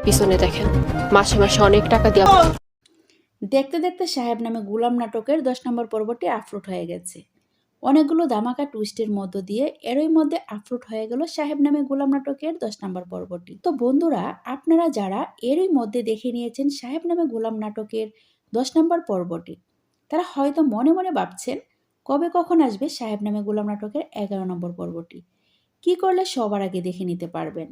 পিছনে দেখেন মাসে মাসে অনেক টাকা দিয়ে দেখতে দেখতে সাহেব নামে গোলাম নাটকের 10 নম্বর পর্বটি আপলোড হয়ে গেছে। অনেকগুলো ধামাকা টুইস্টের মধ্য দিয়ে এরই মধ্যে আপলোড হয়ে গেল সাহেব নামে গোলাম নাটকের 10 নম্বর পর্বটি। তো বন্ধুরা, আপনারা যারা এরই মধ্যে দেখে নিয়েছেন সাহেব নামে গোলাম নাটকের 10 নম্বর পর্বটি, তারা হয়তো মনে মনে ভাবছেন কবে কখন আসবে সাহেব নামে গোলাম নাটকের 11 নম্বর পর্বটি। কি করলে সবার আগে দেখে নিতে পারবেন,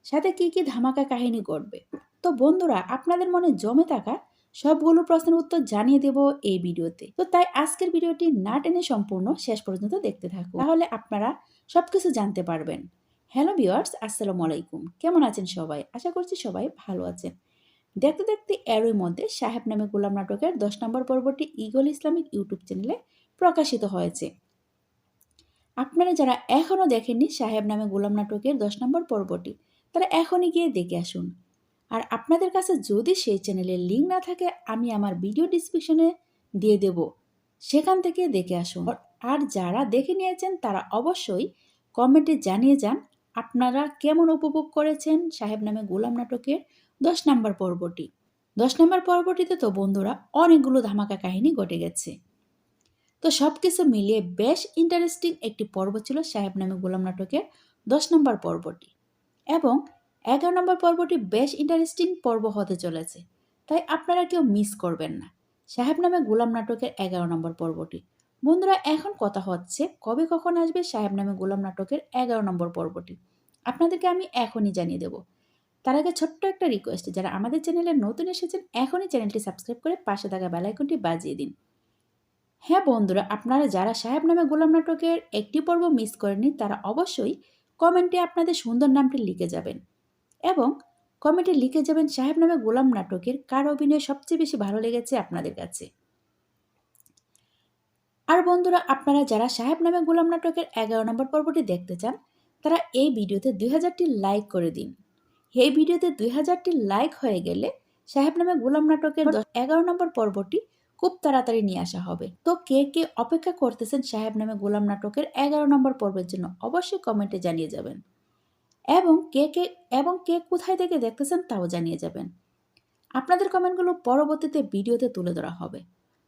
সাথে কি কি ধামাকা কাহিনী ঘটবে। তো বন্ধুরা, আপনাদের মনে জমে থাকা সবগুলো প্রশ্নের উত্তর জানিয়ে দেব এই ভিডিওতে। তো তাই আজকের ভিডিওটি না টেনে সম্পূর্ণ শেষ পর্যন্ত দেখতে থাকুন, তাহলে আপনারা সবকিছু জানতে পারবেন। হ্যালো ভিউয়ার্স, আসসালামু আলাইকুম। কেমন আছেন সবাই? আশা করছি সবাই ভালো আছেন। দেখতে দেখতে এরই মধ্যে সাহেব নামে গোলাম নাটকের 10 নম্বর পর্বটি ঈগল ইসলামিক ইউটিউব চ্যানেলে প্রকাশিত হয়েছে। আপনারা যারা এখনও দেখেননি সাহেব নামে গোলাম নাটকের 10 নম্বর পর্বটি, তারা এখনই গিয়ে দেখে আসুন। আর আপনাদের কাছে যদি সেই চ্যানেলের লিঙ্ক না থাকে, আমি আমার ভিডিও ডিসক্রিপশনে দিয়ে দেব, সেখান থেকে দেখে আসুন। আর যারা দেখে নিয়েছেন তারা অবশ্যই কমেন্টে জানিয়ে যান আপনারা কেমন উপভোগ করেছেন সাহেব নামে গোলাম নাটকের 10 নম্বর পর্বটি। 10 নম্বর পর্বটিতে তো বন্ধুরা অনেকগুলো ধামাকা কাহিনী ঘটে গেছে। তো সব কিছু মিলিয়ে বেশ ইন্টারেস্টিং একটি পর্ব ছিল সাহেব নামে গোলাম নাটকের 10 নম্বর পর্বটি, এবং 11 নম্বর পর্বটি বেশ ইন্টারেস্টিং পর্ব হতে চলেছে। তাই আপনারা কেউ মিস করবেন না সাহেব নামে গোলাম নাটকের 11 নম্বর পর্বটি। বন্ধুরা, এখন কথা হচ্ছে কবে কখন আসবে সাহেব নামে গোলাম নাটকের 11 নম্বর পর্বটি, আপনাদেরকে আমি এখনই জানিয়ে দেব। তার আগে ছোট্ট একটা রিকোয়েস্ট, যারা আমাদের চ্যানেলে নতুন এসেছেন এখনই চ্যানেলটি সাবস্ক্রাইব করে পাশে থাকা বেল আইকনটি বাজিয়ে দিন। হ্যাঁ বন্ধুরা, আপনারা যারা সাহেব নামে গোলাম নাটকের একটি পর্ব মিস করেননি, তারা অবশ্যই কমেন্টে আপনাদের সুন্দর নামটি লিখে যাবেন, এবং কমেন্টে লিখে যাবেন সাহেব নামে গোলাম নাটকের কার অভিনয় সবচেয়ে বেশি ভালো লেগেছে আপনাদের কাছে। আর বন্ধুরা, আপনারা যারা সাহেব নামে গোলাম নাটকের 11 নম্বর পর্বটি দেখতে চান, তারা এই ভিডিওতে 2000টি লাইক করে দিন। এই ভিডিওতে 2000টি লাইক হয়ে গেলে সাহেব নামে গোলাম নাটকের 11 নম্বর পর্বটি খুব তাড়াতাড়ি নিয়ে আসা হবে। তো কে কে অপেক্ষা করতেছেন সাহেব নামে গোলাম নাটকের 11 নম্বর পর্বের জন্য, অবশ্যই কমেন্টে জানিয়ে যাবেন, এবং কে কোথায় থেকে দেখতেছেন তাও জানিয়ে যাবেন। আপনাদের কমেন্টগুলো পরবর্তীতে ভিডিওতে তুলে ধরা হবে।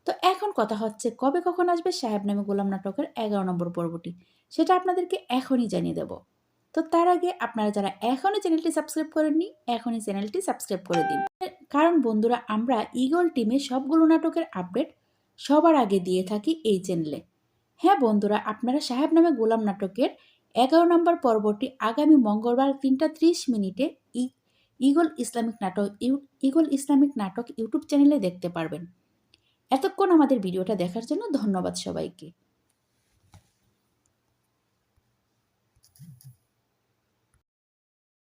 তো এখন কথা হচ্ছে কবে কখন আসবে সাহেব নামে গোলাম নাটকের 11 নম্বর পর্বটি, সেটা আপনাদেরকে এখনই জানিয়ে দেব। তো তার আগে আপনারা যারা এখনই চ্যানেলটি সাবস্ক্রাইব করেননি, এখনই চ্যানেলটি সাবস্ক্রাইব করে দিন। কারণ বন্ধুরা, আমরা ঈগল টিমে সবগুলো নাটকের আপডেট সবার আগে দিয়ে থাকি এই চ্যানেলে। হ্যাঁ বন্ধুরা, আপনারা সাহেব নামে গোলাম নাটকের 11 নম্বর পর্বটি আগামী মঙ্গলবার 3টা 30 মিনিটে ঈগল ইসলামিক নাটক ইউটিউব চ্যানেলে দেখতে পারবেন। এতক্ষণ আমাদের ভিডিওটা দেখার জন্য ধন্যবাদ সবাইকে।